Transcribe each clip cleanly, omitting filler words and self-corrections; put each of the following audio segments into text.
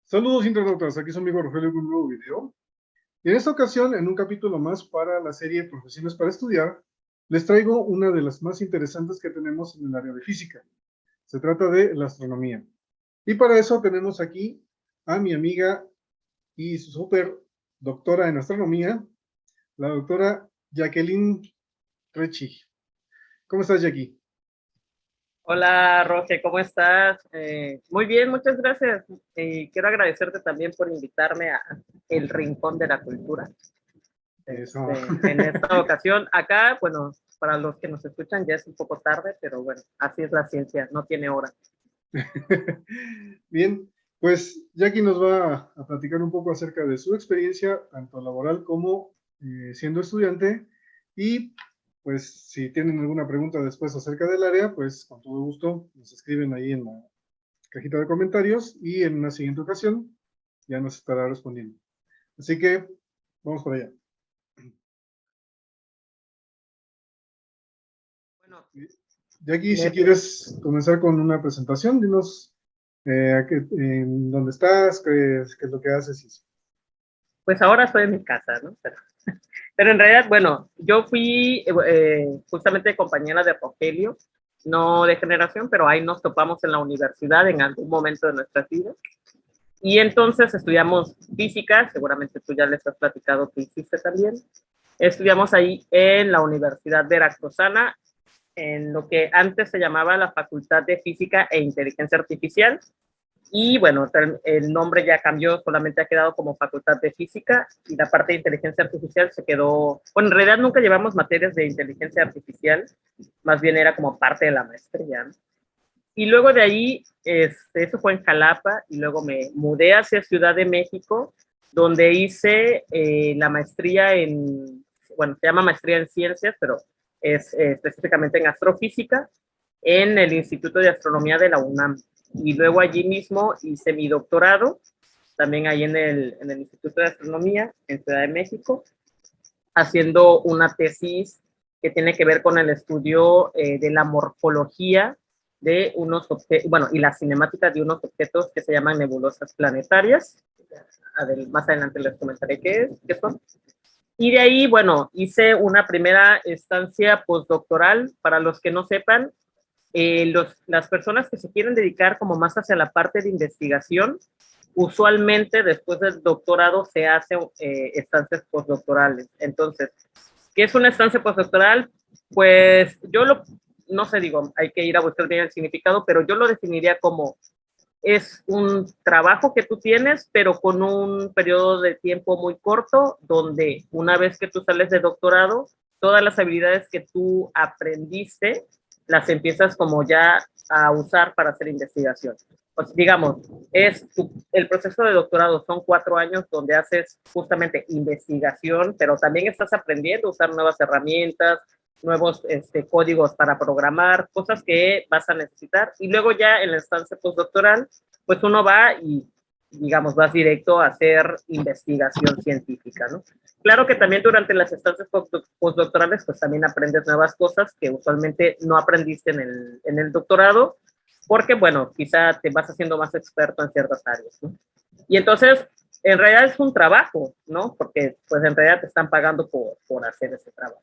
Saludos internautas, aquí su amigo Rogelio con un nuevo video. Y en esta ocasión, en un capítulo más para la serie Profesiones para Estudiar, les traigo una de las más interesantes que tenemos en el área de física. Se trata de la astronomía. Y para eso tenemos aquí a mi amiga y súper doctora en astronomía, la doctora Jacqueline Rechi. ¿Cómo estás, Jackie? Hola, Roge, ¿cómo estás? Muy bien, muchas gracias. Y quiero agradecerte también por invitarme a El Rincón de la Cultura. Eso. En esta ocasión, acá, bueno, para los que nos escuchan ya es un poco tarde, pero bueno, así es la ciencia, no tiene hora. Bien, pues Jackie nos va a platicar un poco acerca de su experiencia, tanto laboral como siendo estudiante. Y pues si tienen alguna pregunta después acerca del área, pues con todo gusto nos escriben ahí en la cajita de comentarios y en una siguiente ocasión ya nos estará respondiendo. Así que vamos para allá. Bueno, Jackie, si me- quieres comenzar con una presentación, dinos dónde estás, qué es lo que haces. pues ahora estoy en mi casa, ¿no? Pero en realidad, bueno, yo fui justamente compañera de Rogelio, no de generación, pero ahí nos topamos en la universidad en algún momento de nuestras vidas. Y entonces estudiamos física, seguramente tú ya les has platicado que hiciste también. Estudiamos ahí en la Universidad Veracruzana, en lo que antes se llamaba la Facultad de Física e Inteligencia Artificial. Y bueno, el nombre ya cambió, solamente ha quedado como Facultad de Física y la parte de Inteligencia Artificial se quedó, bueno, en realidad nunca llevamos materias de inteligencia artificial, más bien era como parte de la maestría, ¿no? Y luego de ahí, eso fue en Jalapa, y luego me mudé hacia Ciudad de México, donde hice la maestría en, bueno, se llama maestría en ciencias, pero es específicamente en astrofísica, en el Instituto de Astronomía de la UNAM. Y luego allí mismo hice mi doctorado, también ahí en el Instituto de Astronomía, en Ciudad de México, haciendo una tesis que tiene que ver con el estudio de la morfología de unos objetos, bueno, y la cinemática de unos objetos que se llaman nebulosas planetarias. Más adelante les comentaré qué son. Y de ahí, bueno, hice una primera estancia postdoctoral. Para los que no sepan, las personas que se quieren dedicar como más hacia la parte de investigación, usualmente después del doctorado se hacen estancias postdoctorales. Entonces, ¿qué es una estancia postdoctoral? Pues no sé, digo, hay que ir a buscar bien el significado, pero yo lo definiría como es un trabajo que tú tienes, pero con un periodo de tiempo muy corto, donde una vez que tú sales de doctorado, todas las habilidades que tú aprendiste, las empiezas como ya a usar para hacer investigación. Pues, digamos, el proceso de doctorado son 4 años donde haces justamente investigación, pero también estás aprendiendo a usar nuevas herramientas, nuevos códigos para programar, cosas que vas a necesitar. Y luego ya en la estancia postdoctoral, pues uno va y, digamos, vas directo a hacer investigación científica, ¿no? Claro que también durante las estancias postdoctorales, pues también aprendes nuevas cosas que usualmente no aprendiste en el doctorado, porque, bueno, quizá te vas haciendo más experto en ciertas áreas, ¿no? Y entonces, en realidad es un trabajo, ¿no? Porque, pues, en realidad te están pagando por hacer ese trabajo.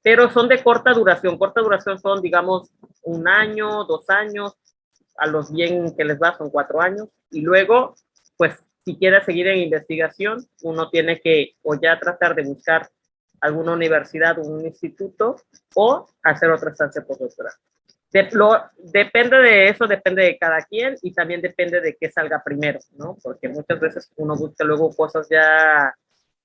Pero son de corta duración. Corta duración son, digamos, 1 año, 2 años, a los bien que les va son 4 años. Y luego, pues, si quieres seguir en investigación, uno tiene que o ya tratar de buscar alguna universidad o un instituto o hacer otra estancia postdoctoral. Depende de eso, depende de cada quien y también depende de qué salga primero, ¿no? Porque muchas veces uno busca luego cosas ya,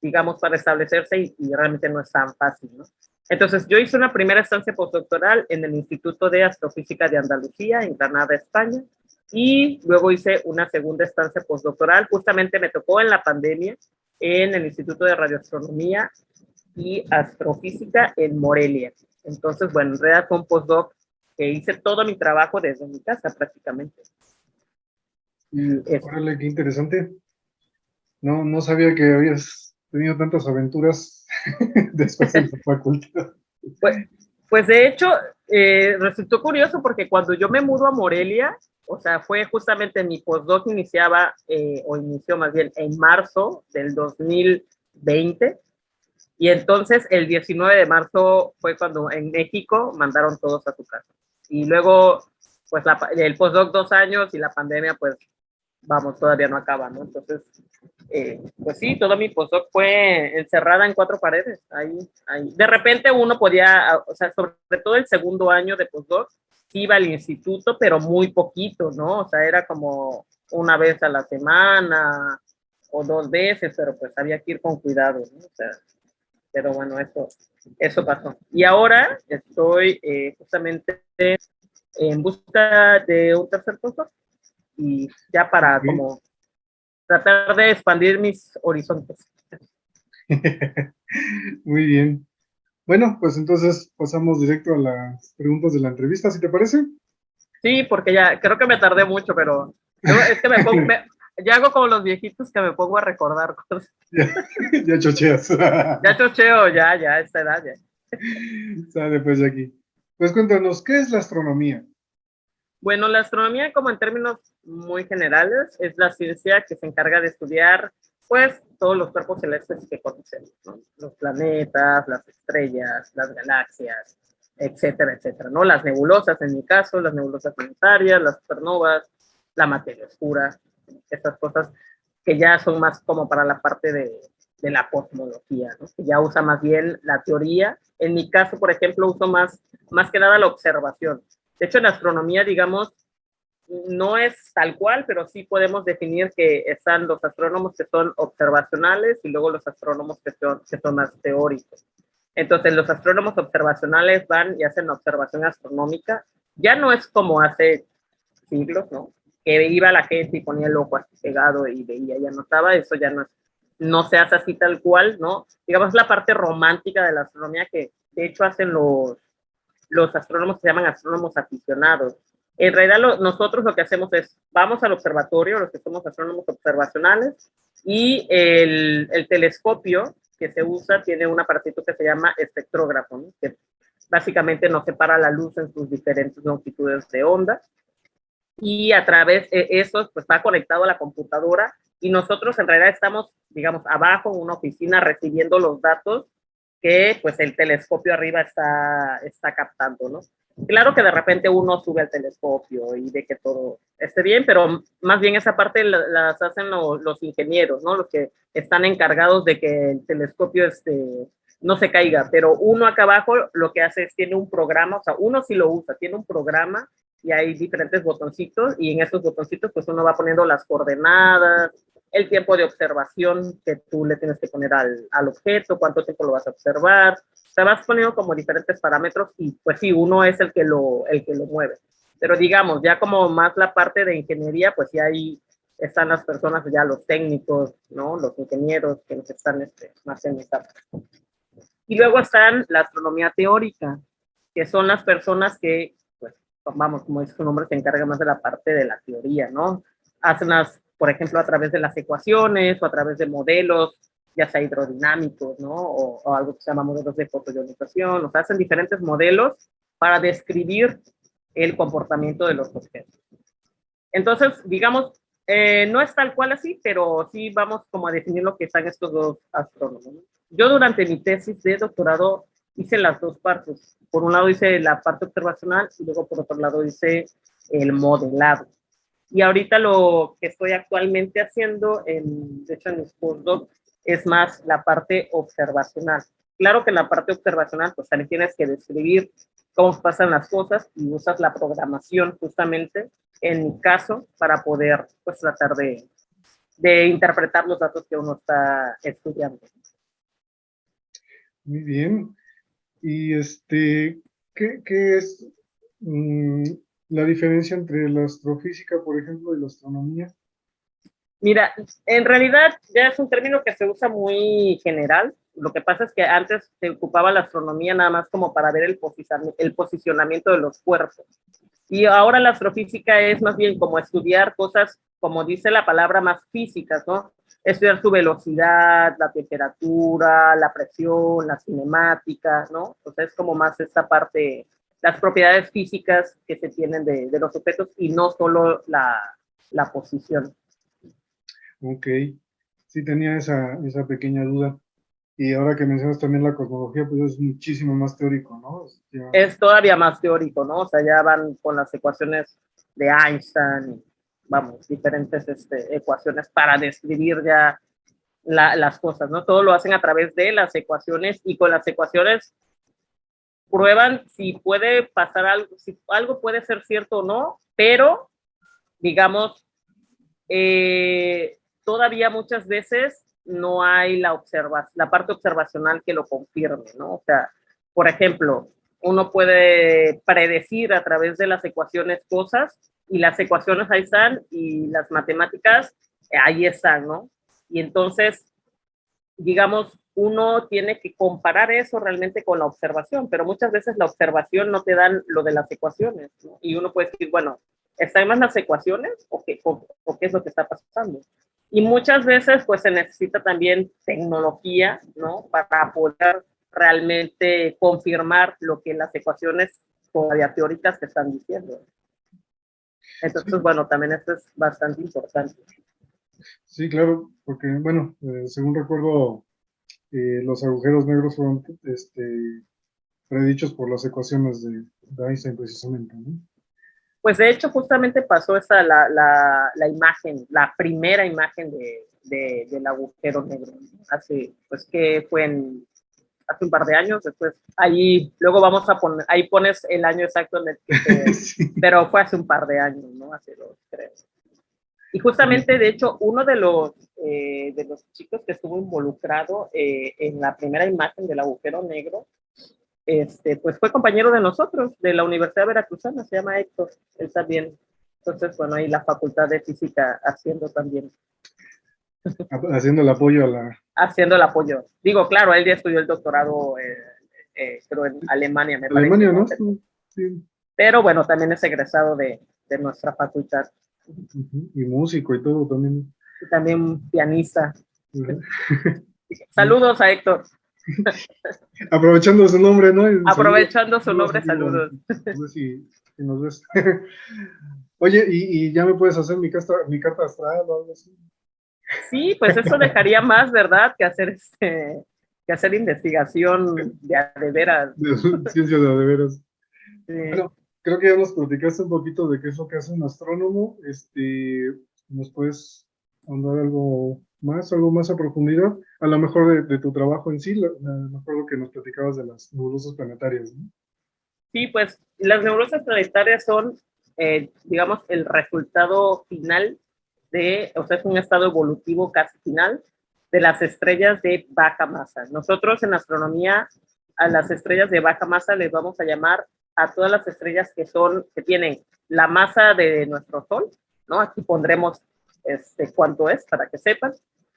digamos, para establecerse y realmente no es tan fácil, ¿no? Entonces, yo hice una primera estancia postdoctoral en el Instituto de Astrofísica de Andalucía, en Granada, España, y luego hice una segunda estancia postdoctoral, justamente me tocó en la pandemia, en el Instituto de Radioastronomía y Astrofísica en Morelia. Entonces, bueno, en realidad fue un postdoc que hice todo mi trabajo desde mi casa prácticamente. Y Órale, qué interesante. No, no sabía que habías tenido tantas aventuras después de la facultad. pues, pues de hecho, resultó curioso porque cuando yo me mudo a Morelia, O sea, fue justamente mi postdoc iniciaba, o inició más bien en marzo del 2020, y entonces el 19 de marzo fue cuando en México mandaron todos a su casa. Y luego, pues el postdoc 2 años y la pandemia, pues vamos, todavía no acaba, ¿no? Entonces, pues sí, todo mi postdoc fue encerrada en 4 paredes. Ahí. De repente uno podía, o sea, sobre todo el segundo año de postdoc, iba al instituto, pero muy poquito, ¿no? O sea, era como una vez a la semana o 2 veces, pero pues había que ir con cuidado, ¿no? O sea, pero bueno, eso pasó. Y ahora estoy justamente en busca de un tercer postdoc y ya para Ok. como tratar de expandir mis horizontes. Muy bien. Bueno, pues entonces pasamos directo a las preguntas de la entrevista, ¿si te parece? Sí, porque ya creo que me tardé mucho, pero luego es que me pongo, ya hago como los viejitos que me pongo a recordar cosas. Ya, ya chocheas. Ya chocheo, ya, esta edad ya. Sale pues de aquí. Pues cuéntanos, ¿qué es la astronomía? Bueno, la astronomía, como en términos muy generales, es la ciencia que se encarga de estudiar, pues, todos los cuerpos celestes que conocemos, ¿no? Los planetas, las estrellas, las galaxias, etcétera, etcétera, ¿no? Las nebulosas, en mi caso, las nebulosas planetarias, las supernovas, la materia oscura, estas cosas que ya son más como para la parte de la cosmología, ¿no? Que ya usa más bien la teoría. En mi caso, por ejemplo, uso más que nada la observación. De hecho, en astronomía, digamos, no es tal cual, pero sí podemos definir que están los astrónomos que son observacionales y luego los astrónomos que son más teóricos. Entonces, los astrónomos observacionales van y hacen observación astronómica. Ya no es como hace siglos, ¿no? Que iba la gente y ponía el ojo así pegado y veía y anotaba. Eso ya no se hace así tal cual, ¿no? Digamos, la parte romántica de la astronomía que de hecho hacen los astrónomos que se llaman astrónomos aficionados. En realidad, nosotros lo que hacemos es, vamos al observatorio, los que somos astrónomos observacionales, y el telescopio que se usa tiene un aparatito que se llama espectrógrafo, ¿no? Que básicamente nos separa la luz en sus diferentes longitudes de onda, y a través de eso, pues va conectado a la computadora, y nosotros en realidad estamos, digamos, abajo en una oficina recibiendo los datos que pues el telescopio arriba está captando, ¿no? Claro que de repente uno sube al telescopio y ve que todo esté bien, pero más bien esa parte las hacen los ingenieros, ¿no? Los que están encargados de que el telescopio no se caiga, pero uno acá abajo lo que hace es tiene un programa, o sea, uno sí lo usa, tiene un programa y hay diferentes botoncitos y en esos botoncitos pues uno va poniendo las coordenadas, el tiempo de observación que tú le tienes que poner al objeto, cuánto tiempo lo vas a observar, te vas poniendo como diferentes parámetros y pues sí, uno es el que lo mueve. Pero digamos, ya como más la parte de ingeniería, pues ya ahí están las personas, ya los técnicos, ¿no? Los ingenieros que están más en esta. Y luego están la astronomía teórica, que son las personas que, pues, vamos, como dice su nombre, se encargan más de la parte de la teoría, ¿no? Hacen por ejemplo, a través de las ecuaciones o a través de modelos, ya sea hidrodinámicos, ¿no? O algo que se llama modelos de fotoionización, o sea, hacen diferentes modelos para describir el comportamiento de los objetos. Entonces, digamos, no es tal cual así, pero sí vamos como a definir lo que están estos dos astrónomos. Yo durante mi tesis de doctorado hice las dos partes. Por un lado hice la parte observacional y luego por otro lado hice el modelado. Y ahorita lo que estoy actualmente haciendo, de hecho en mis postdocs, es más la parte observacional. Claro que en la parte observacional, pues también tienes que describir cómo pasan las cosas y usas la programación justamente, en mi caso, para poder pues tratar de interpretar los datos que uno está estudiando. Muy bien. Y ¿qué es mm, la diferencia entre la astrofísica, por ejemplo, y la astronomía? Mira, en realidad ya es un término que se usa muy general. Lo que pasa es que antes se ocupaba la astronomía nada más como para ver el posicionamiento de los cuerpos. Y ahora la astrofísica es más bien como estudiar cosas, como dice la palabra, más físicas, ¿no? Estudiar su velocidad, la temperatura, la presión, la cinemática, ¿no? O sea, es como más esta parte las propiedades físicas que se tienen de los objetos y no solo la posición. Ok, sí tenía esa pequeña duda. Y ahora que mencionas también la cosmología, pues es muchísimo más teórico, ¿no? Es todavía más teórico, ¿no? O sea, ya van con las ecuaciones de Einstein, vamos, diferentes ecuaciones para describir ya las cosas, ¿no? Todo lo hacen a través de las ecuaciones y con las ecuaciones prueban si puede pasar algo, si algo puede ser cierto o no, pero, digamos, todavía muchas veces no hay la parte observacional que lo confirme, ¿no? O sea, por ejemplo, uno puede predecir a través de las ecuaciones cosas y las ecuaciones ahí están y las matemáticas ahí están, ¿no? Y entonces, digamos, uno tiene que comparar eso realmente con la observación, pero muchas veces la observación no te dan lo de las ecuaciones, ¿no? Y uno puede decir, bueno, ¿están más las ecuaciones o qué es lo que está pasando? Y muchas veces pues se necesita también tecnología, ¿no? Para poder realmente confirmar lo que las ecuaciones todavía teóricas te están diciendo. Entonces, Sí, bueno, también esto es bastante importante. sí, claro, porque, bueno, según recuerdo, los agujeros negros fueron predichos por las ecuaciones de Einstein precisamente, ¿no? Pues de hecho justamente pasó esa la imagen, la primera imagen del agujero negro, ¿no? Hace, pues que fue hace un par de años, después ahí, luego vamos a poner, ahí pones el año exacto en el que Sí. pero fue hace un par de años, ¿no? Hace 2, 3. Y justamente, de hecho, uno de los chicos que estuvo involucrado en la primera imagen del agujero negro, pues fue compañero de nosotros, de la Universidad Veracruzana, se llama Héctor, él también. Entonces, bueno, ahí la Facultad de Física haciendo también, Haciendo el apoyo a la haciendo el apoyo. Digo, claro, él ya estudió el doctorado, creo en Alemania, me parece, Alemania, ¿no? ¿no? Sí. Pero bueno, también es egresado de nuestra facultad. Ujú. Y músico y todo también. Y también pianista. Ujú. Saludos a Héctor. Aprovechando su nombre, ¿no? Y saludos, Aprovechando su saludos, nombre, amigo. saludos. No sé si nos ves. Oye, y ya me puedes hacer mi carta astral o algo así. Sí, pues eso dejaría más, ¿verdad? Que hacer investigación de veras. De ciencia de veras. Sí. Bueno, creo que ya nos platicaste un poquito de qué es lo que hace un astrónomo. ¿Nos puedes andar algo más a profundidad? A lo mejor de tu trabajo en sí, me acuerdo que nos platicabas de las nebulosas planetarias, ¿no? Sí, pues las nebulosas planetarias son, digamos, el resultado final o sea, es un estado evolutivo casi final de las estrellas de baja masa. Nosotros en astronomía a las estrellas de baja masa les vamos a llamar a todas las estrellas que tienen la masa de nuestro Sol, ¿no? Aquí pondremos cuánto es para que sepan,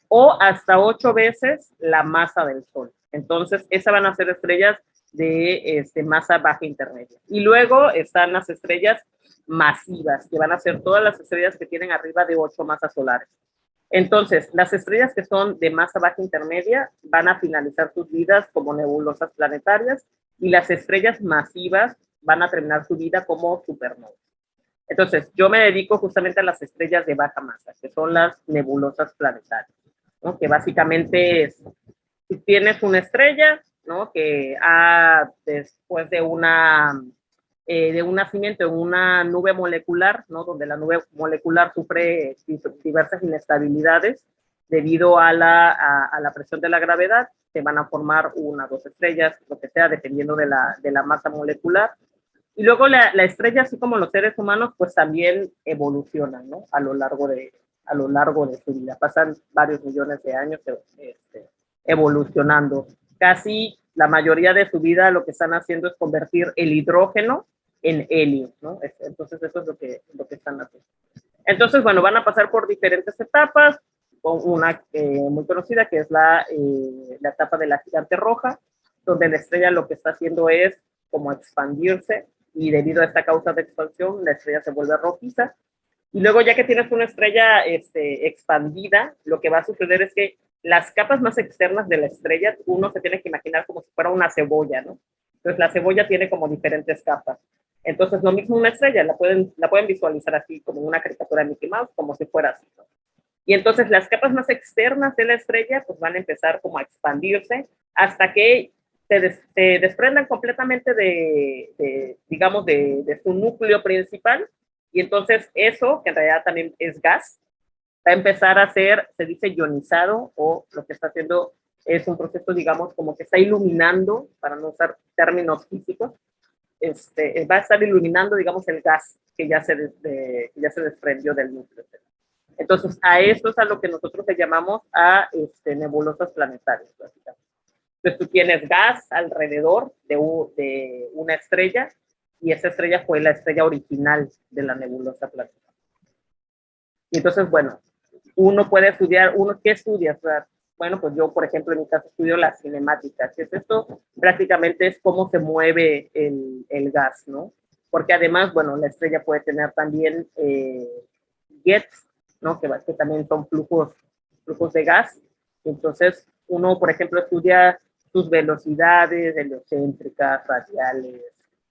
o hasta 8 veces la masa del Sol. Entonces, esas van a ser estrellas de masa baja intermedia. Y luego están las estrellas masivas, que van a ser todas las estrellas que tienen arriba de 8 masas solares. Entonces, las estrellas que son de masa baja intermedia van a finalizar sus vidas como nebulosas planetarias y las estrellas masivas van a terminar su vida como supernovas. Entonces, yo me dedico justamente a las estrellas de baja masa, que son las nebulosas planetarias, ¿no? Que básicamente es, si tienes una estrella, ¿no? Que después de un nacimiento en una nube molecular, ¿no? Donde la nube molecular sufre diversas inestabilidades debido a la presión de la gravedad, se van a formar 1, 2 estrellas, lo que sea, dependiendo de la masa molecular. Y luego la estrella, así como los seres humanos, pues también evolucionan, ¿no? A lo largo de su vida. Pasan varios millones de años evolucionando. Casi la mayoría de su vida lo que están haciendo es convertir el hidrógeno en helio, ¿no? Entonces eso es lo que están haciendo. Entonces, bueno, van a pasar por diferentes etapas, con una muy conocida que es la etapa de la gigante roja, donde la estrella lo que está haciendo es como expandirse y debido a esta causa de expansión, la estrella se vuelve rojiza. Y luego ya que tienes una estrella expandida, lo que va a suceder es que las capas más externas de la estrella, uno se tiene que imaginar como si fuera una cebolla, ¿no? Entonces la cebolla tiene como diferentes capas. Entonces lo mismo una estrella, la pueden visualizar así como una caricatura de Mickey Mouse, como si fuera así, ¿no? Y entonces las capas más externas de la estrella pues van a empezar como a expandirse hasta que se desprendan completamente digamos, de su núcleo principal, y entonces eso, que en realidad también es gas, va a empezar a ser, se dice ionizado, o lo que está haciendo es un proceso, digamos, como que está iluminando, para no usar términos físicos, va a estar iluminando, digamos, el gas que ya ya se desprendió del núcleo. Entonces, a eso es a lo que nosotros le llamamos a nebulosas planetarias, básicamente. Entonces, tú tienes gas alrededor de una estrella, y esa estrella fue la estrella original de la nebulosa planetaria. Y entonces, bueno, uno puede estudiar, ¿qué estudias? Bueno, pues yo, por ejemplo, en mi caso estudio la cinemática. ¿Qué es esto? Prácticamente es cómo se mueve el gas, ¿no? Porque además, bueno, la estrella puede tener también jets, ¿no? Que también son flujos de gas. Entonces, uno, por ejemplo, estudia sus velocidades heliocéntricas, radiales,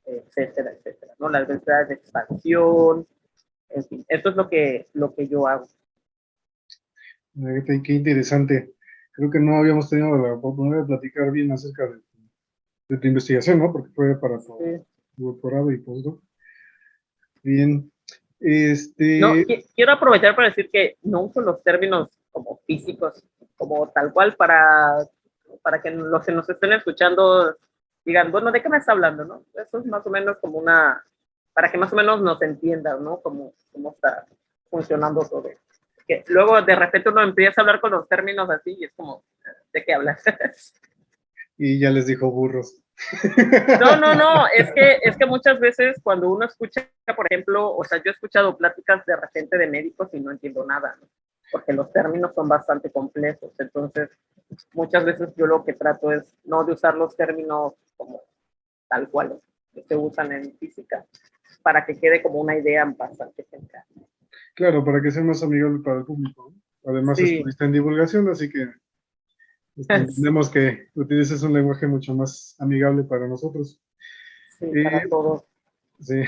etcétera, etcétera, ¿no? Las velocidades de expansión, en fin, esto es lo que yo hago. Qué interesante. Creo que no habíamos tenido la oportunidad de platicar bien acerca de tu investigación, ¿no? Porque fue para tu doctorado y postdoc. Bien. No, quiero aprovechar para decir que no uso los términos como físicos, como tal cual, para que los que nos estén escuchando digan, bueno, ¿de qué me está hablando, no? Eso es más o menos como para que más o menos nos entiendan, ¿no? Cómo está funcionando todo. Que luego de repente uno empieza a hablar con los términos así y es como, ¿de qué hablas? Y ya les dijo burros. No, es que muchas veces cuando uno escucha, por ejemplo, o sea, yo he escuchado pláticas de repente de médicos y no entiendo nada, ¿no? Porque los términos son bastante complejos. Entonces, muchas veces yo lo que trato es no de usar los términos como tal cual que se usan en física, para que quede como una idea bastante general. Claro, para que sea más amigable para el público, ¿no? Además, sí, estuviste en divulgación, así que entendemos que utilices un lenguaje mucho más amigable para nosotros. sí, para todos. Sí.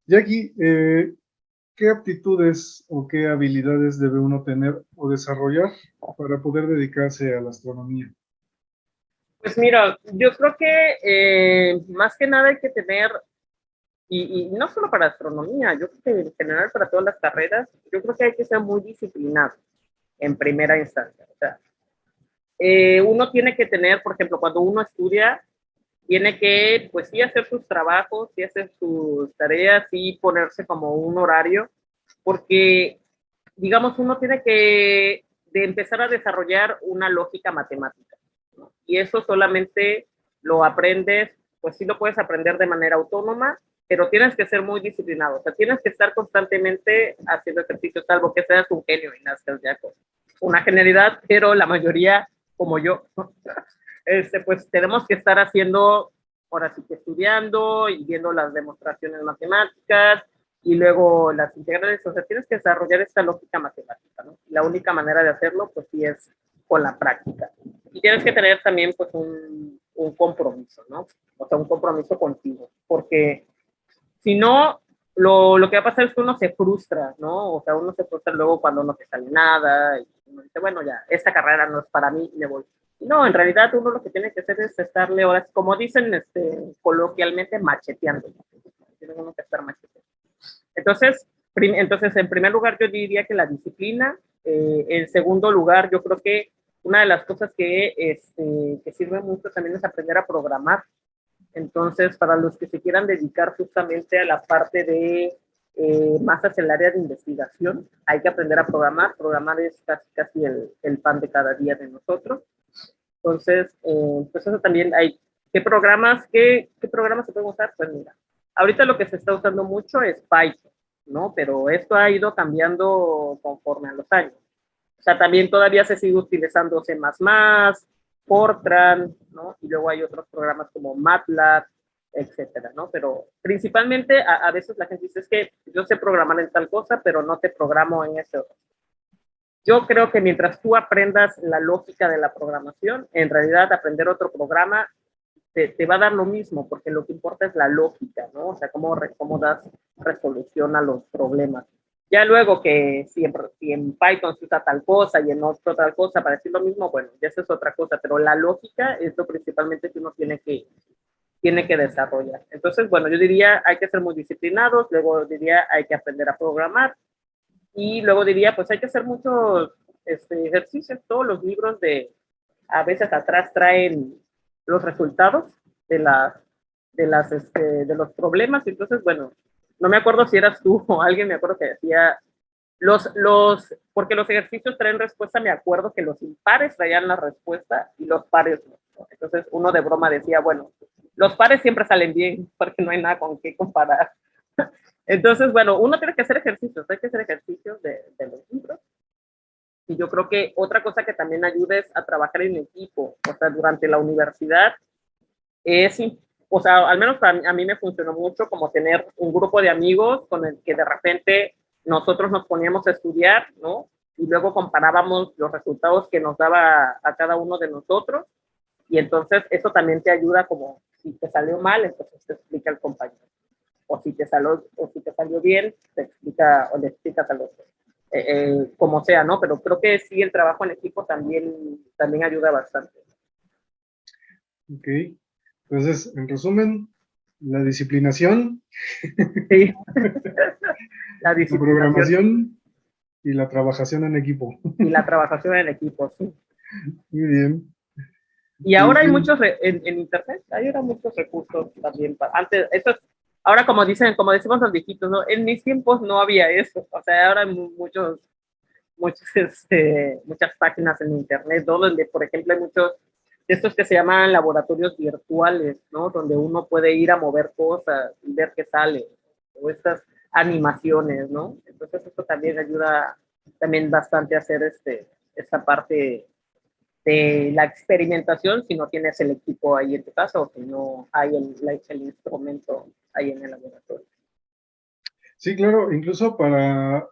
Jackie, ¿qué aptitudes o qué habilidades debe uno tener o desarrollar para poder dedicarse a la astronomía? Pues mira, yo creo que más que nada hay que tener, y no solo para astronomía, yo creo que en general para todas las carreras, yo creo que hay que ser muy disciplinado en primera instancia. O sea, uno tiene que tener, por ejemplo, cuando uno estudia, tiene que, pues sí, hacer sus trabajos, sí hacer sus tareas, sí ponerse como un horario, porque, digamos, uno tiene que empezar a desarrollar una lógica matemática, ¿no? Y eso solamente lo aprendes, pues sí lo puedes aprender de manera autónoma, pero tienes que ser muy disciplinado, o sea, tienes que estar constantemente haciendo ejercicios, salvo que seas un genio y nazcas ya con una genialidad, pero la mayoría, como yo, pues tenemos que estar haciendo, ahora sí que estudiando y viendo las demostraciones matemáticas y luego las integrales. O sea, tienes que desarrollar esta lógica matemática, ¿no? La única manera de hacerlo, pues sí, es con la práctica. Y tienes que tener también, pues, un compromiso, ¿no? O sea, un compromiso contigo, porque si no, lo que va a pasar es que uno se frustra, ¿no? O sea, uno se frustra luego cuando no te sale nada y uno dice, bueno, ya, esta carrera no es para mí y me voy. No, en realidad uno lo que tiene que hacer es estarle horas, como dicen coloquialmente, macheteando. Tiene uno que estar macheteando. Entonces, en primer lugar, yo diría que la disciplina. En segundo lugar, yo creo que una de las cosas que sirve mucho también es aprender a programar. Entonces, para los que se quieran dedicar justamente a la parte de más hacia el área de investigación, hay que aprender a programar. Programar es casi el pan de cada día de nosotros. Entonces, pues eso también hay. ¿Qué programas se pueden usar? Pues mira, ahorita lo que se está usando mucho es Python, ¿no? Pero esto ha ido cambiando conforme a los años. O sea, también todavía se sigue utilizando C++, Fortran, ¿no? Y luego hay otros programas como MATLAB, etcétera, ¿no? Pero principalmente a veces la gente dice, es que yo sé programar en tal cosa, pero no te programo en ese otro. Yo creo que mientras tú aprendas la lógica de la programación, en realidad aprender otro programa te va a dar lo mismo, porque lo que importa es la lógica, ¿no? O sea, cómo das resolución a los problemas. Ya luego que si en Python se usa tal cosa y en otro tal cosa para decir lo mismo, bueno, ya eso es otra cosa, pero la lógica es lo principalmente que uno tiene que desarrollar. Entonces, bueno, yo diría hay que ser muy disciplinados, luego diría hay que aprender a programar y luego diría pues hay que hacer muchos ejercicios, todos los libros a veces atrás traen los resultados de de los problemas, entonces, bueno, no me acuerdo si eras tú o alguien, me acuerdo que decía, porque los ejercicios traen respuesta, me acuerdo que los impares traían la respuesta y los pares no. Entonces, uno de broma decía, bueno, los pares siempre salen bien porque no hay nada con qué comparar. Entonces, bueno, uno tiene que hacer ejercicios, hay que hacer ejercicios de los libros. Y yo creo que otra cosa que también ayuda es a trabajar en equipo, o sea, durante la universidad es, o sea, al menos a mí me funcionó mucho como tener un grupo de amigos con el que de repente nosotros nos poníamos a estudiar, ¿no? Y luego comparábamos los resultados que nos daba a cada uno de nosotros. Y entonces eso también te ayuda como si te salió mal, entonces te explica el compañero. O si te salió bien, te explica o le explicas al otro. Como sea, ¿no? Pero creo que sí, el trabajo en equipo también ayuda bastante. Ok. Entonces, en resumen, la disciplinación, Sí, la la disciplinación programación y la trabajación en equipo. y la trabajación en equipo, sí. Muy bien. Y Y ahora hay bien, muchos, en internet, hay ahora muchos recursos también. Antes, eso es, ahora como decimos los viejitos, ¿no? En mis tiempos no había eso. O sea, ahora hay muchas páginas en internet, ¿no? Donde, por ejemplo, hay muchos de estos que se llaman laboratorios virtuales, ¿no? Donde uno puede ir a mover cosas y ver qué sale, o estas animaciones, ¿no? Entonces eso también ayuda también bastante a hacer esta parte de la experimentación si no tienes el equipo ahí en tu casa o si no hay el instrumento ahí en el laboratorio. sí, claro, incluso para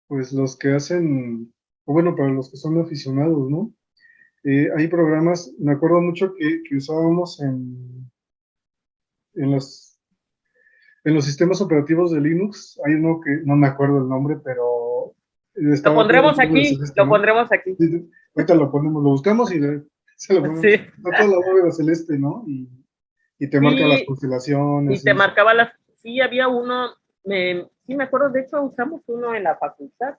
pues los que hacen, o bueno, para los que son aficionados, ¿no? Hay programas, me acuerdo mucho que usábamos en los, en los sistemas operativos de Linux. Hay uno que no me acuerdo el nombre, pero Lo estaba todo el pondremos logo de aquí, celeste, lo ¿no? pondremos aquí. Sí, sí. Ahorita lo ponemos, lo buscamos y se lo ponemos. Sí, Está toda la bóveda celeste, ¿no? Y te marca las sí, y constelaciones y te eso. marcaba sí había uno, sí me acuerdo, de hecho usamos uno en la facultad,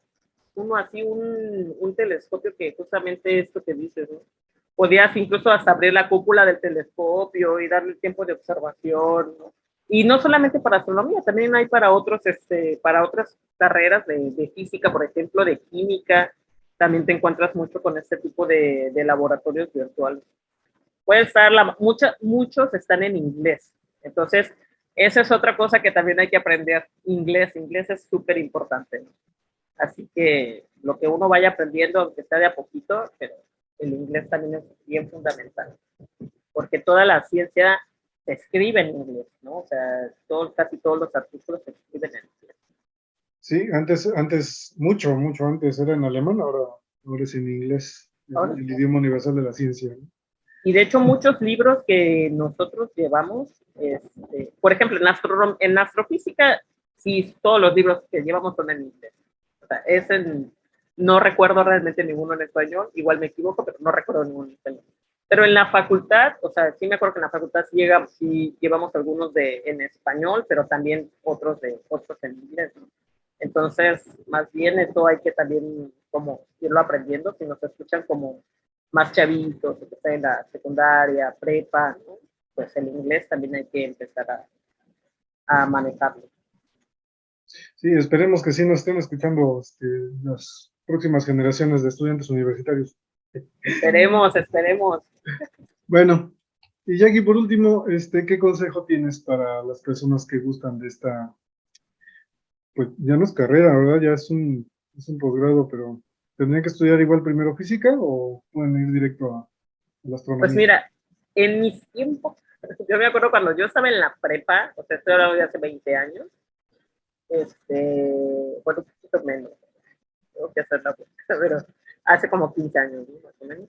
uno así, un telescopio que justamente esto que dices, ¿no? Podías incluso hasta abrir la cúpula del telescopio y darle tiempo de observación, ¿no? Y no solamente para astronomía, también hay para otras carreras de física, por ejemplo, de química, también te encuentras mucho con este tipo de laboratorios virtuales. Puede estar, muchos están en inglés. Entonces, esa es otra cosa que también hay que aprender. Inglés es súper importante, ¿no? Así que lo que uno vaya aprendiendo, aunque sea de a poquito, pero el inglés también es bien fundamental. Porque toda la ciencia se escribe en inglés, ¿no? O sea, casi todos los artículos se escriben en inglés. Sí, mucho antes era en alemán, ahora es en inglés, Ahora, el idioma universal de la ciencia, ¿no? y de hecho, muchos libros que nosotros llevamos, por ejemplo, en astrofísica, sí, todos los libros que llevamos son en inglés. O sea, no recuerdo realmente ninguno en español, igual me equivoco, pero no recuerdo ninguno en español. Pero en la facultad, o sea, sí me acuerdo que en la facultad sí llevamos algunos en español, pero también otros en inglés, ¿no? Entonces, más bien eso hay que también como irlo aprendiendo, si nos escuchan como más chavitos, que están en la secundaria, prepa, ¿no? Pues el inglés también hay que empezar a manejarlo. Sí, esperemos que sí nos estén escuchando las próximas generaciones de estudiantes universitarios. Esperemos. Bueno, y Jackie, por último, ¿qué consejo tienes para las personas que gustan de esta, pues ya no es carrera, ¿verdad? Ya es un posgrado, pero ¿tendrían que estudiar igual primero física o pueden ir directo a la Pues astronomía? mira, en mis tiempos, yo me acuerdo cuando yo estaba en la prepa, o sea, estoy hablando de hace 20 años, bueno, un poquito menos, tengo que hacer la búsqueda, pero hace como 15 años, ¿no? Más o menos.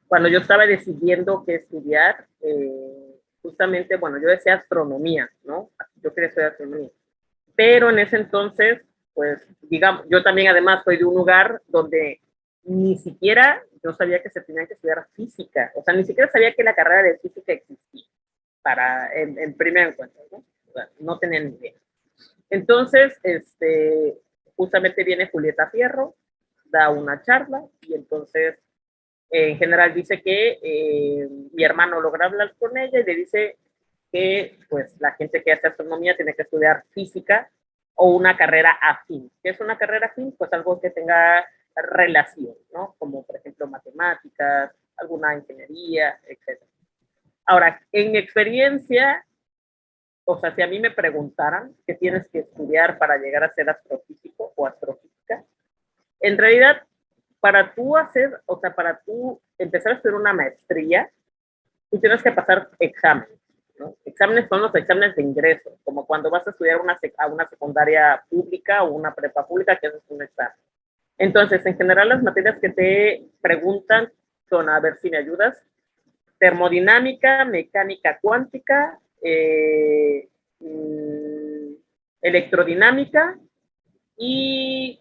Cuando yo estaba decidiendo qué estudiar, justamente, bueno, yo decía astronomía, ¿no? Yo quería estudiar astronomía. Pero en ese entonces, pues, digamos, yo también además soy de un lugar donde ni siquiera yo sabía que se tenía que estudiar física, o sea, ni siquiera sabía que la carrera de física existía en primer encuentro, ¿no? O sea, no tenía ni idea. Entonces, justamente viene Julieta Fierro, da una charla y entonces en general dice que mi hermano logra hablar con ella y le dice que pues la gente que hace astronomía tiene que estudiar física o una carrera afín. ¿Qué es una carrera afín? Pues algo que tenga relación, ¿no? Como por ejemplo matemáticas, alguna ingeniería, etc. Ahora, en mi experiencia, o sea, si a mí me preguntaran qué tienes que estudiar para llegar a ser astrofísico o astrofísica, en realidad, para tú hacer, o sea, para tú empezar a estudiar una maestría, tú tienes que pasar exámenes, ¿no? Exámenes son los exámenes de ingreso, como cuando vas a estudiar a una secundaria pública o una prepa pública, que haces un examen. Entonces, en general, las materias que te preguntan son, a ver si me ayudas, termodinámica, mecánica cuántica, electrodinámica y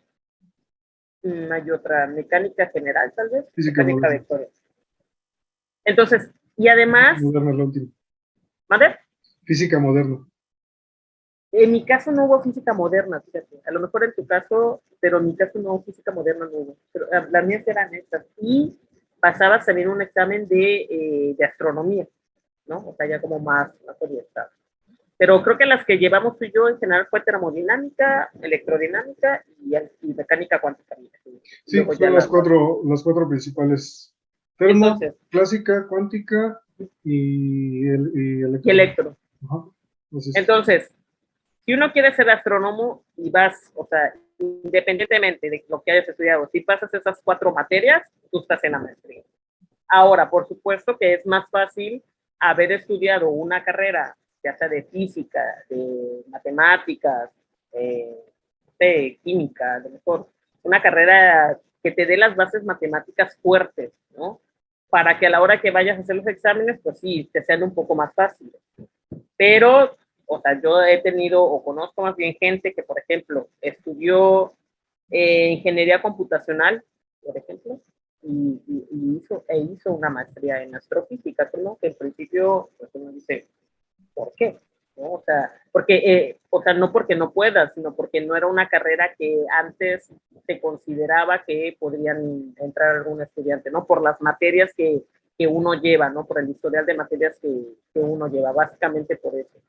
hay otra, mecánica general tal vez, Física mecánica moderna. vectorial. Entonces, y además, Moderna es la última. ¿vale? Física moderna. En mi caso no hubo física moderna, fíjate. A lo mejor en tu caso, pero en mi caso no hubo física moderna, no hubo. Pero las mías eran estas. Y pasabas también un examen de astronomía, ¿no? O sea, ya como más orientado. Pero creo que las que llevamos tú y yo en general fue termodinámica, electrodinámica y mecánica cuántica. Sí, Luego ya son las cuatro principales. Termo, Entonces, clásica, cuántica y y electro. electro. Ajá. Entonces, si uno quiere ser astrónomo y vas, o sea, independientemente de lo que hayas estudiado, si pasas esas 4 materias, tú estás en la maestría. Ahora, por supuesto que es más fácil haber estudiado una carrera, ya sea de física, de matemáticas, de química, a lo mejor, una carrera que te dé las bases matemáticas fuertes, ¿no? Para que a la hora que vayas a hacer los exámenes, pues sí, te sean un poco más fáciles. Pero, o sea, yo he tenido o conozco más bien gente que, por ejemplo, estudió ingeniería computacional, por ejemplo, hizo una maestría en astrofísica, ¿no? Que en principio, pues uno dice, ¿por qué? ¿No? O sea, o sea, no porque no puedas, sino porque no era una carrera que antes se consideraba que podrían entrar algún estudiante, ¿no? Por las materias que uno lleva, ¿no? Por el historial de materias que uno lleva, básicamente por eso.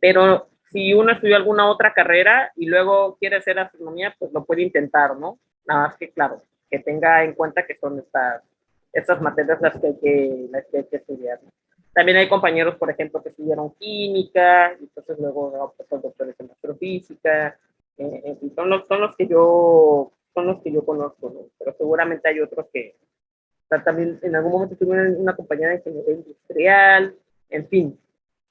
Pero si uno estudió alguna otra carrera y luego quiere hacer astronomía, pues lo puede intentar, ¿no? Nada más que, claro, que tenga en cuenta que son estas materias las que hay que estudiar, ¿no? También hay compañeros, por ejemplo, que estudiaron química, y entonces luego pues, son doctores en astrofísica, son los que yo conozco, ¿no? Pero seguramente hay otros que, o sea, también en algún momento tuve una compañía de ingeniería industrial, en fin.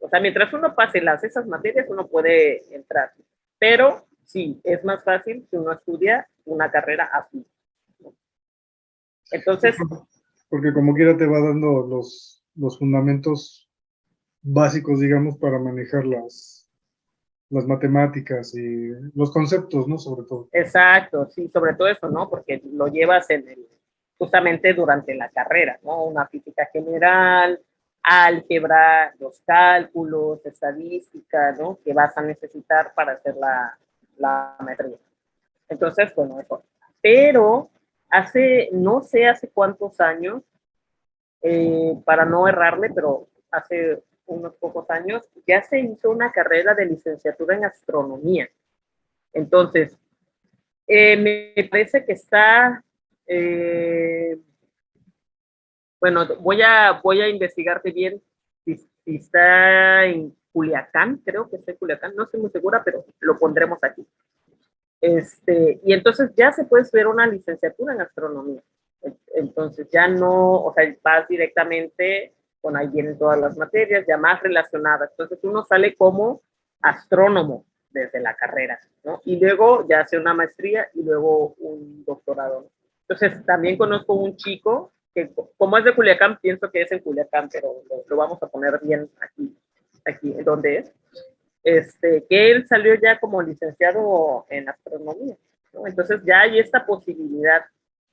O sea, mientras uno pase esas materias, uno puede entrar. Pero sí, es más fácil si uno estudia una carrera así. Sí, Entonces, porque como quiera te va dando los fundamentos básicos, digamos, para manejar las matemáticas y los conceptos, ¿no? Sobre todo. exacto, sí, sobre todo eso, ¿no? Porque lo llevas justamente durante la carrera, ¿no? Una física general, álgebra, los cálculos, estadística, ¿no? Que vas a necesitar para hacer la maestría. Entonces, bueno, eso. Pero no sé hace cuántos años, para no errarle, pero hace unos pocos años, ya se hizo una carrera de licenciatura en astronomía. Entonces, me parece que está, bueno, voy a investigarte bien si está en Culiacán, creo que está en Culiacán, no estoy muy segura, pero lo pondremos aquí. Y entonces ya se puede estudiar una licenciatura en astronomía. Entonces ya no, o sea, vas directamente, bueno, ahí vienen todas las materias ya más relacionadas. Entonces uno sale como astrónomo desde la carrera, ¿no? Y luego ya hace una maestría y luego un doctorado. Entonces también conozco un chico que como es de Culiacán, pienso que es en Culiacán, pero lo vamos a poner bien aquí, donde es. Que él salió ya como licenciado en astronomía, ¿no? Entonces ya hay esta posibilidad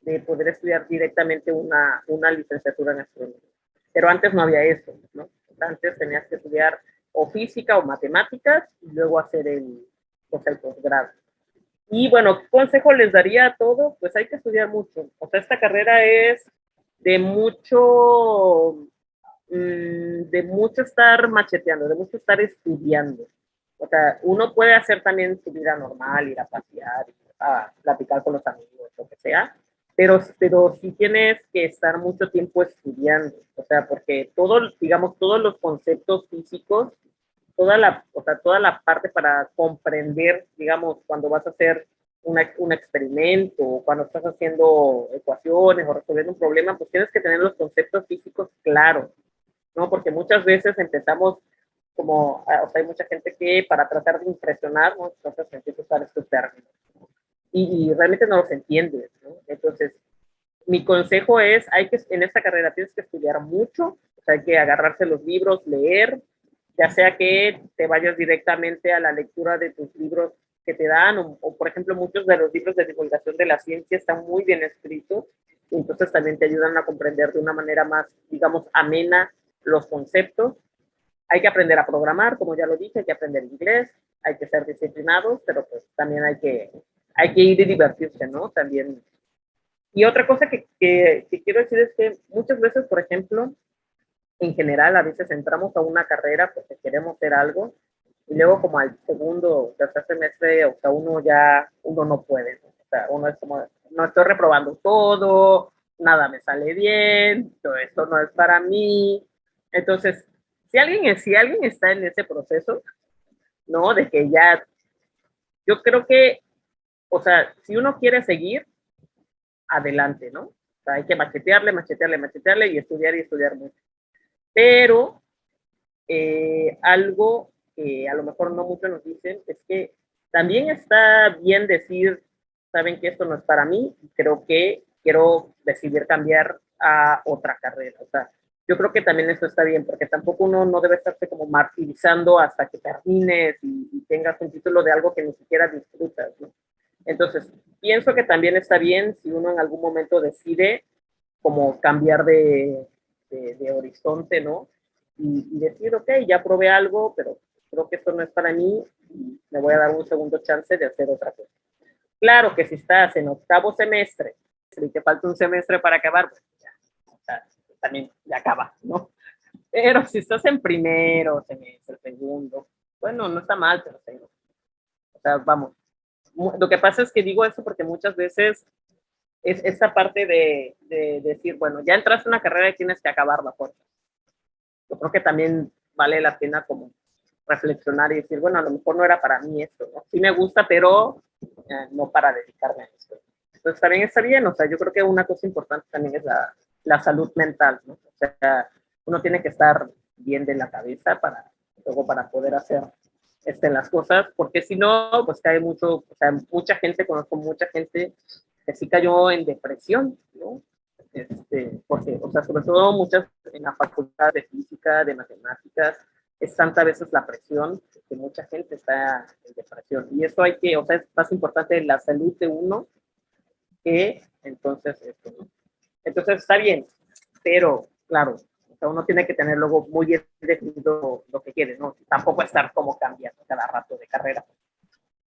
de poder estudiar directamente una licenciatura en astronomía. Pero antes no había eso, ¿no? Antes tenías que estudiar o física o matemáticas y luego hacer pues el posgrado. Y bueno, ¿qué consejo les daría a todos? Pues hay que estudiar mucho. O sea, esta carrera es de mucho estar macheteando, de mucho estar estudiando. O sea, uno puede hacer también su vida normal, ir a pasear, ir a platicar con los amigos, lo que sea, pero sí tienes que estar mucho tiempo estudiando. O sea, porque digamos, todos los conceptos físicos, toda la parte para comprender, digamos, cuando vas a hacer un experimento o cuando estás haciendo ecuaciones o resolviendo un problema, pues tienes que tener los conceptos físicos claros, ¿no? Porque muchas veces empezamos o sea, hay mucha gente que para tratar de impresionar, ¿no? Entonces empieza a usar estos términos y realmente no los entiendes, ¿no? Entonces, mi consejo es, en esta carrera tienes que estudiar mucho, o sea, hay que agarrarse los libros, leer, ya sea que te vayas directamente a la lectura de tus libros que te dan, o por ejemplo, muchos de los libros de divulgación de la ciencia están muy bien escritos, y entonces también te ayudan a comprender de una manera más, digamos, amena los conceptos. Hay que aprender a programar, como ya lo dije, hay que aprender inglés, hay que ser disciplinados, pero pues también hay que ir y divertirse, ¿no? También. Y otra cosa que quiero decir es que muchas veces, por ejemplo, en general, a veces entramos a una carrera porque queremos hacer algo y luego como al segundo o tercer semestre, o sea, uno no puede, ¿no? O sea, uno es como, no estoy reprobando todo, nada me sale bien, todo esto no es para mí. Entonces, si alguien está en ese proceso, ¿no? De que ya, yo creo que, o sea, si uno quiere seguir, adelante, ¿no? O sea, hay que machetearle, machetearle, machetearle y estudiar mucho. Pero algo que a lo mejor no muchos nos dicen es que también está bien decir, saben que esto no es para mí, creo que quiero decidir cambiar a otra carrera. O sea, yo creo que también eso está bien, porque tampoco uno no debe estarse como martirizando hasta que termines y tengas un título de algo que ni siquiera disfrutas, ¿no? Entonces, pienso que también está bien si uno en algún momento decide como cambiar de horizonte, ¿no? Y decir, ok, ya probé algo, pero creo que esto no es para mí y me voy a dar un segundo chance de hacer otra cosa. Claro que si estás en octavo semestre y te falta un semestre para acabar, pues ya, o sea, también ya acaba, ¿no? Pero si estás en primero semestre, segundo, bueno, no está mal, pero tengo. O sea, vamos. Lo que pasa es que digo eso porque muchas veces es esta parte de decir, bueno, ya entraste en una carrera y tienes que acabarla fuerza. Yo creo que también vale la pena como reflexionar y decir, bueno, a lo mejor no era para mí esto, ¿no? Sí me gusta, pero no para dedicarme a esto. Entonces también está bien, o sea, yo creo que una cosa importante también es la salud mental, ¿no? O sea, uno tiene que estar bien de la cabeza luego para poder hacer las cosas, porque si no, pues cae mucho, o sea, conozco mucha gente que sí cayó en depresión, ¿no? Porque, o sea, sobre todo muchas en la facultad de física, de matemáticas, es tanta veces la presión que mucha gente está en depresión. Y eso o sea, es más importante la salud de uno que entonces esto, ¿no? Entonces está bien, pero claro, o sea, uno tiene que tener luego muy bien definido lo que quiere, ¿no? Tampoco estar como cambiando cada rato de carrera,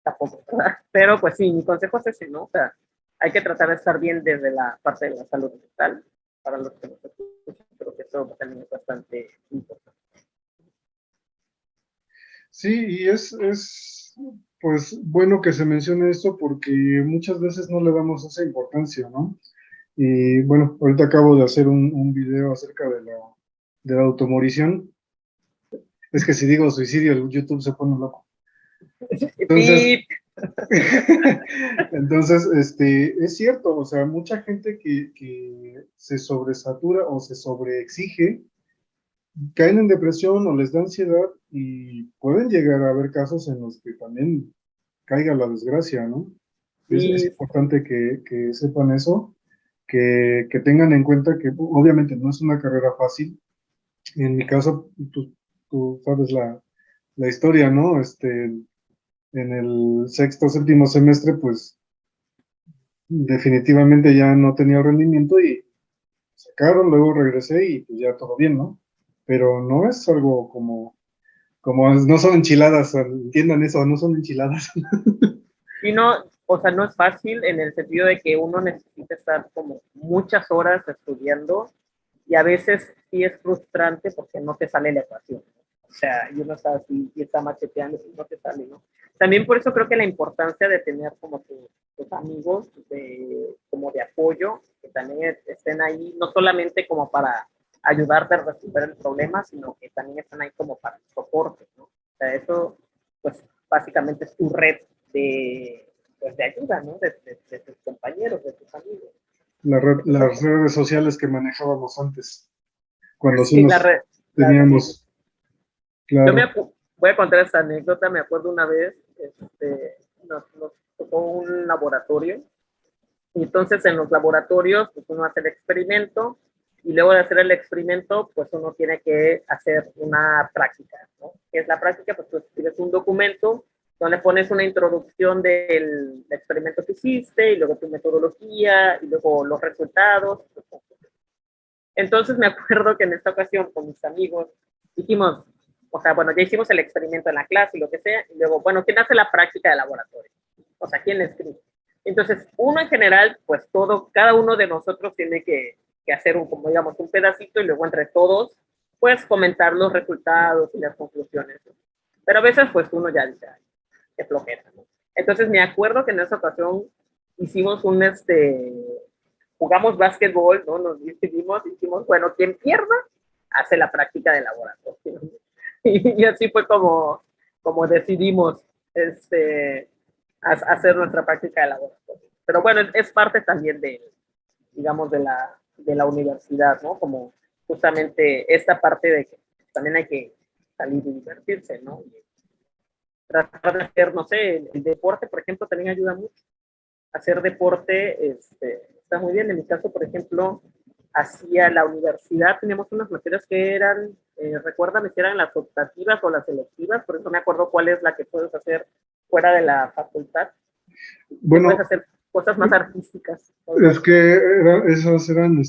tampoco, ¿verdad? Pero pues sí, mi consejo es ese, ¿no? O sea, hay que tratar de estar bien desde la parte de la salud mental para los que nos escuchan. Creo que eso también es bastante importante. Sí, y es pues bueno que se mencione esto porque muchas veces no le damos esa importancia, ¿no? Y bueno, ahorita acabo de hacer un video acerca de la automorición. Es que si digo suicidio, el YouTube se pone loco. Entonces, Sí, entonces, es cierto, o sea, mucha gente que se sobresatura o se sobreexige, caen en depresión o les da ansiedad y pueden llegar a haber casos en los que también caiga la desgracia, ¿no? Es sí, importante que sepan eso, que tengan en cuenta que obviamente no es una carrera fácil. En mi caso, tú sabes la historia, ¿no? En el sexto, séptimo semestre, pues definitivamente ya no tenía rendimiento y sacaron, luego regresé y pues ya todo bien, ¿no? Pero no es algo no son enchiladas, entiendan eso, no son enchiladas. Y no, o sea, no es fácil en el sentido de que uno necesita estar como muchas horas estudiando y a veces sí es frustrante porque no te sale la ecuación. O sea, y uno está así y está macheteando y no te sale, ¿no? También por eso creo que la importancia de tener como tus amigos como de apoyo, que también estén ahí, no solamente como para ayudarte a resolver el problema, sino que también están ahí como para el soporte, ¿no? O sea, eso, pues, básicamente es tu red pues, de ayuda, ¿no? De tus compañeros, de tus amigos. Las redes sociales que manejábamos antes, cuando sí Sí, nos sí. teníamos, Yo claro. voy a contar esta anécdota, me acuerdo una vez, nos tocó un laboratorio, y entonces en los laboratorios, pues uno hace el experimento, y luego de hacer el experimento, pues uno tiene que hacer una práctica, ¿no? ¿Qué es la práctica? Pues tú escribes un documento donde pones una introducción del experimento que hiciste, y luego tu metodología, y luego los resultados. Entonces me acuerdo que en esta ocasión con mis amigos dijimos, o sea, bueno, ya hicimos el experimento en la clase y lo que sea, y luego, bueno, ¿quién hace la práctica de laboratorio? O sea, ¿quién le escribe? Entonces, uno en general, pues cada uno de nosotros tiene que hacer como digamos, un pedacito y luego entre todos, pues comentar los resultados y las conclusiones. ¿No? Pero a veces, pues uno ya dice, ay, qué flojera, ¿no? Entonces, me acuerdo que en esa ocasión hicimos jugamos básquetbol, ¿no? Nos decidimos, dijimos, bueno, quien pierda hace la práctica de laboratorio. Y así fue como decidimos hacer nuestra práctica de laboratorio. Pero bueno, es parte también digamos, de la universidad, ¿no? Como justamente esta parte de que también hay que salir y divertirse, ¿no? Y tratar de hacer, no sé, el deporte, por ejemplo, también ayuda mucho. Hacer deporte está muy bien. En mi caso, por ejemplo, hacia la universidad teníamos unas materias que eran, recuérdame si eran las optativas o las selectivas, por eso me acuerdo cuál es la que puedes hacer fuera de la facultad, que puedes Bueno, hacer cosas más artísticas. es que esas eran,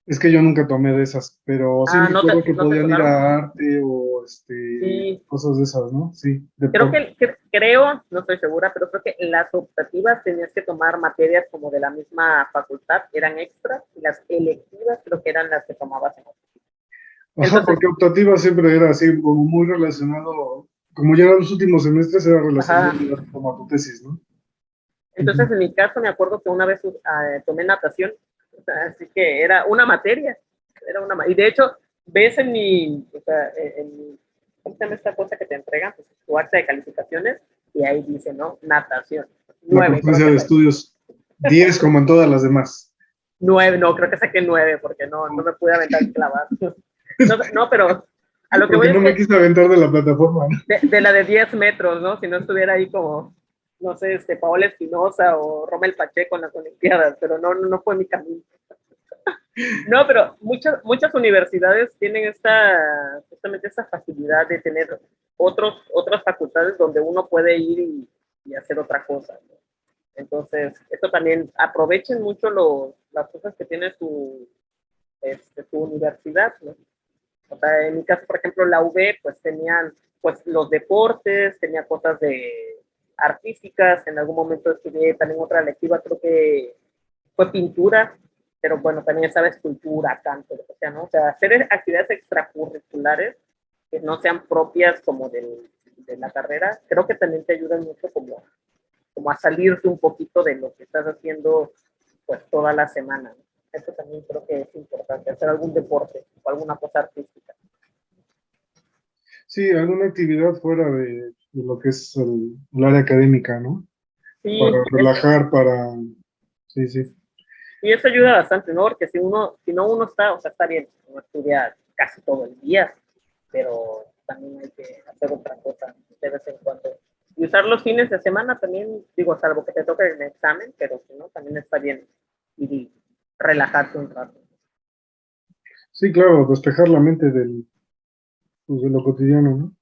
es que yo nunca tomé de esas, pero sí Ah, me acuerdo que no te podían ir tocaron? a arte o Sí, cosas de esas, ¿no? Sí, creo deporte. creo, no estoy segura, pero creo que las optativas tenías que tomar materias como de la misma facultad, eran extras, y las electivas creo que eran las que tomabas en otro. Ajá, Entonces, porque optativa siempre era así, como muy relacionado, como ya eran los últimos semestres, era relacionado ajá. como a tu tesis, ¿no? Entonces, en mi caso, me acuerdo que una vez tomé natación, así que era una materia, y de hecho, ves en mi, o sea, ¿cómo se llama esta cosa que te entregan? Pues, tu acta de calificaciones, y ahí dice, ¿no? Natación, La 9, creo constancia que de saqué. estudios, 10 como en todas las demás. 9, no, creo que saqué 9, porque no me pude aventar clavar. No, no, pero a lo que Porque voy es no me que quise aventar de la plataforma, ¿no? de la de 10 metros, ¿no? Si no estuviera ahí como, no sé, Paola Espinosa o Rommel Pacheco en las Olimpiadas, pero no fue mi camino. No, pero muchas universidades tienen justamente esta facilidad de tener otras facultades donde uno puede ir y hacer otra cosa, ¿no? Entonces, esto también aprovechen mucho las cosas que tiene tu universidad, ¿no? O sea, en mi caso, por ejemplo, la UB, pues tenían pues los deportes, tenía cosas de artísticas, en algún momento estudié también otra lectiva, creo que fue pintura, pero bueno, también estaba escultura, canto, lo que sea, ¿no? O sea, hacer actividades extracurriculares que no sean propias como de la carrera, creo que también te ayudan mucho como a salirte un poquito de lo que estás haciendo pues toda la semana, ¿no? Eso también creo que es importante, hacer algún deporte o alguna cosa artística. Sí, alguna actividad fuera de lo que es el área académica, ¿no? Para Sí, relajar, para... Sí, sí. y eso ayuda bastante, ¿no? Porque si no uno está, o sea, está bien, uno estudia casi todo el día, pero también hay que hacer otra cosa de vez en cuando. Y usar los fines de semana también, digo, salvo que te toque el examen, pero si no, también está bien y relajarte un rato. Sí, claro, despejar la mente pues, de lo cotidiano, ¿no?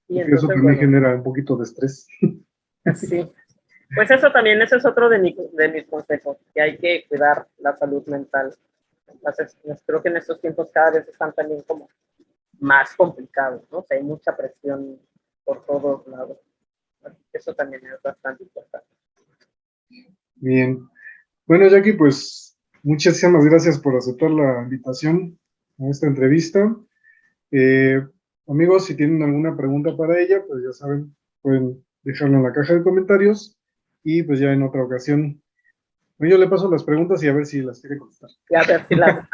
Y Porque eso entonces, también bueno, genera un poquito de estrés. así. Pues eso también, ese es otro de mis consejos, que hay que cuidar la salud mental. Entonces, creo que en estos tiempos cada vez están también como más complicados, ¿no? O sea, hay mucha presión por todos lados. Eso también es bastante importante. Bien. Bueno, Jackie, pues muchísimas gracias por aceptar la invitación a esta entrevista. Eh, Amigos, si tienen alguna pregunta para ella, pues ya saben, pueden dejarlo en la caja de comentarios y pues ya en otra ocasión, yo le paso las preguntas y a ver si las quiere contestar. Y a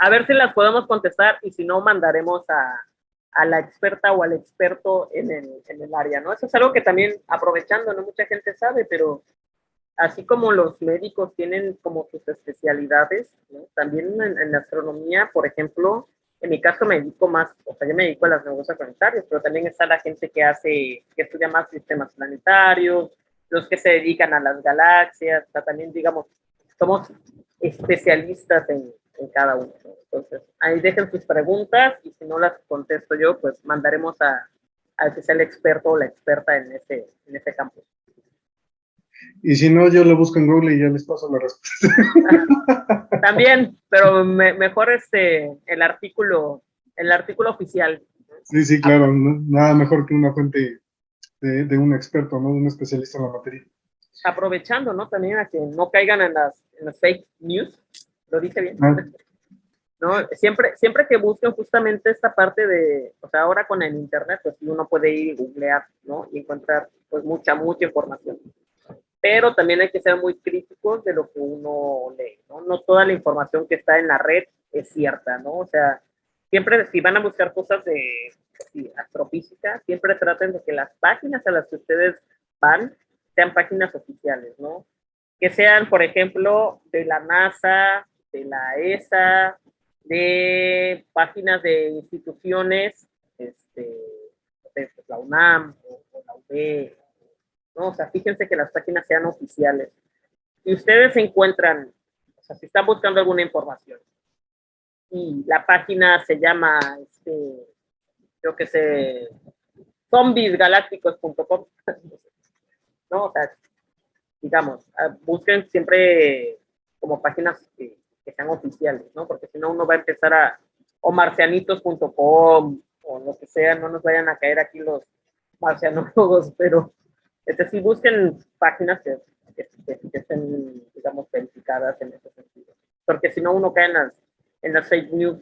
ver si las podemos contestar y si no, mandaremos a la experta o al experto en el área, ¿no? Eso es algo que también, aprovechando, no mucha gente sabe, pero así como los médicos tienen como sus especialidades, ¿no? También en la astronomía, por ejemplo, en mi caso me dedico más, o sea, yo me dedico a las negocios planetarios, pero también está la gente que estudia más sistemas planetarios, los que se dedican a las galaxias, o sea, también, digamos, somos especialistas en cada uno, ¿no? Entonces, ahí dejen sus preguntas y si no las contesto yo, pues mandaremos a que sea el experto o la experta en ese campo. Y si no, yo lo busco en Google y ya les paso la respuesta. También, pero mejor el artículo oficial. Sí, sí, claro, nada mejor que una fuente de un experto, ¿no? De un especialista en la materia. Aprovechando, ¿no? También a que no caigan en las fake news. Lo dije bien. Ah, ¿No? Siempre que busquen justamente esta parte de, o sea, ahora con el internet, pues uno puede ir y googlear, ¿no? Y encontrar, pues, mucha información. Pero también hay que ser muy críticos de lo que uno lee, ¿no? No toda la información que está en la red es cierta, ¿no? O sea, siempre si van a buscar cosas de sí, astrofísica, siempre traten de que las páginas a las que ustedes van sean páginas oficiales, ¿no? Que sean, por ejemplo, de la NASA, de la ESA, de páginas de instituciones, la UNAM o la UB, ¿no? O sea, fíjense que las páginas sean oficiales. Si ustedes se encuentran, o sea, si están buscando alguna información y la página se llama, creo que sé, zombiesgalácticos.com, ¿no? O sea, digamos, busquen siempre como páginas que sean oficiales, ¿no? Porque si no, uno va a empezar o marcianitos.com o lo que sea, no nos vayan a caer aquí los marcianólogos, pero sí busquen páginas que estén, digamos, verificadas en ese sentido. Porque si no, uno cae en las fake news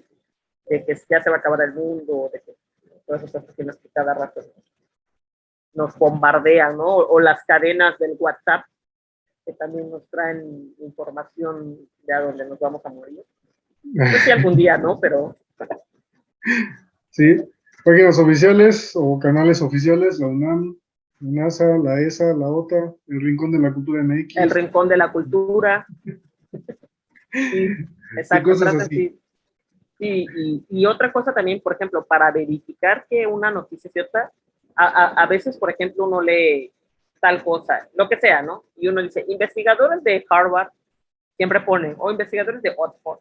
de que ya se va a acabar el mundo, de que todas esas páginas que cada rato nos bombardean, ¿no? O las cadenas del WhatsApp que también nos traen información de a dónde nos vamos a morir. No sé si algún día, ¿no? Pero sí, páginas oficiales o canales oficiales, la UNAM, la NASA, la ESA, la OTA, el Rincón de la Cultura el MX, rincón de la cultura, sí, y exacto, cosas traten, así. sí. Y otra cosa también, por ejemplo, para verificar que una noticia es cierta, a veces, por ejemplo, uno lee tal cosa, lo que sea, ¿no? Y uno dice, investigadores de Harvard siempre ponen, o investigadores de Oxford.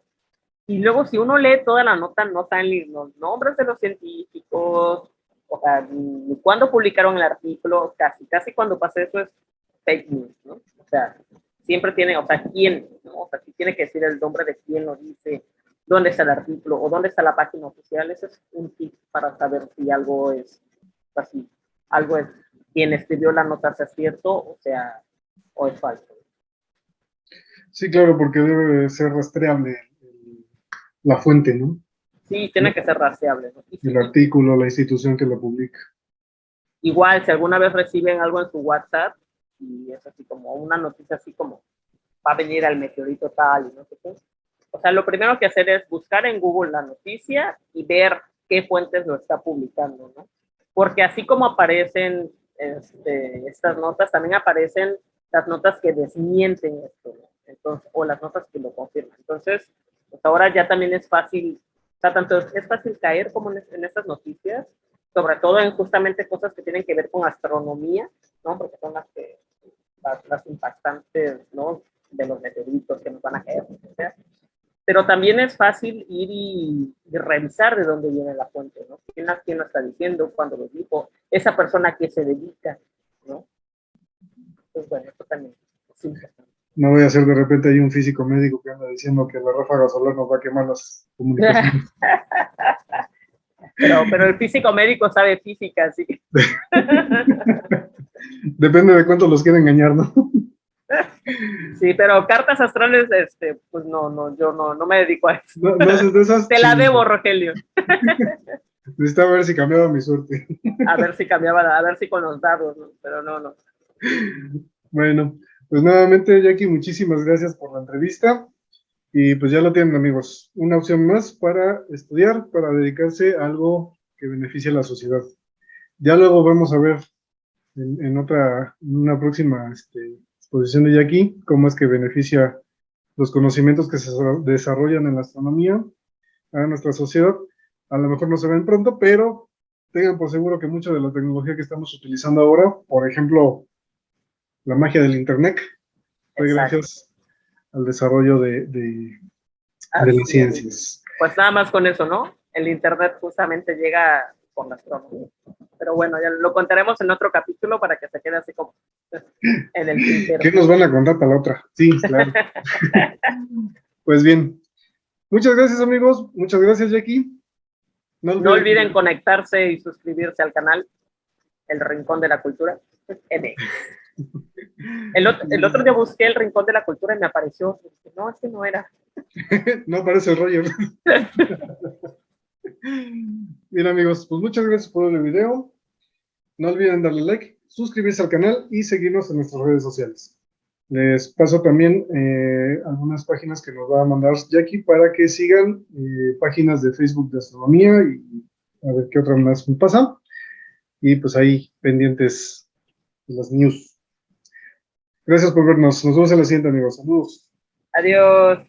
Y luego, si uno lee toda la nota, no están los nombres de los científicos, o sea, ni cuándo publicaron el artículo, casi cuando pasa eso es fake news, ¿no? O sea, siempre tiene, o sea, quién, ¿no? O sea, si tiene que decir el nombre de quién lo dice, dónde está el artículo o dónde está la página oficial. Ese es un tip para saber si algo es así, algo es quien escribió la nota sea cierto, o es falso. Sí, claro, porque debe ser rastreable la fuente, ¿no? Sí, tiene que ser rastreable, ¿no? Y El sí, artículo, la institución que lo publica. igual, si alguna vez reciben algo en su WhatsApp y es así como una noticia así como va a venir el meteorito tal y no sé qué. O sea, lo primero que hacer es buscar en Google la noticia y ver qué fuentes lo está publicando, ¿no? Porque así como aparecen estas notas, también aparecen las notas que desmienten esto, ¿no? Entonces, o las notas que lo confirman. Entonces, pues ahora ya también es fácil, o sea, tanto es fácil caer como en estas noticias, sobre todo en justamente cosas que tienen que ver con astronomía, ¿no? Porque son las impactantes, ¿no? De los meteoritos que nos van a caer, etcétera. Pero también es fácil ir y revisar de dónde viene la fuente, ¿no? ¿Quién lo está diciendo? ¿Cuándo lo dijo? Esa persona a qué se dedica, ¿no? Pues bueno, eso también es importante. No voy a ser de repente ahí un físico médico que anda diciendo que la ráfaga solar nos va a quemar las comunicaciones. Pero el físico médico sabe física, sí. Depende de cuánto los quiera engañar, ¿no? Sí, pero cartas astrales, pues yo no me dedico a eso. No haces de esas. Te la debo, Rogelio. Necesitaba ver si cambiaba mi suerte. A ver si cambiaba, a ver si con los dados, ¿no? Pero no. Bueno, pues nuevamente, Jackie, muchísimas gracias por la entrevista. Y pues ya lo tienen, amigos. Una opción más para estudiar, para dedicarse a algo que beneficie a la sociedad. Ya luego vamos a ver en una próxima exposición de Jackie cómo es que beneficia los conocimientos que se desarrollan en la astronomía a nuestra sociedad. A lo mejor no se ven pronto, pero tengan por seguro que mucha de la tecnología que estamos utilizando ahora, por ejemplo, la magia del Internet, fue gracias al desarrollo de las ciencias. Pues nada más con eso, ¿no? El Internet justamente llega con la astronomía. Pero bueno, ya lo contaremos en otro capítulo para que se quede así como en el tintero. ¿Qué nos van a contar para la otra? Sí, claro. Pues bien. Muchas gracias, amigos. Muchas gracias, Jackie. No olviden conectarse y suscribirse al canal El Rincón de la Cultura. El otro día busqué El Rincón de la Cultura y me apareció. No, ese no era. No aparece el Roger. Bien, amigos, pues muchas gracias por el video. No olviden darle like, suscribirse al canal y seguirnos en nuestras redes sociales. Les paso también algunas páginas que nos va a mandar Jackie para que sigan páginas de Facebook de astronomía y a ver qué otra más me pasa. Y pues ahí pendientes de las news. Gracias por vernos. Nos vemos en la siguiente, amigos. Saludos. Adiós.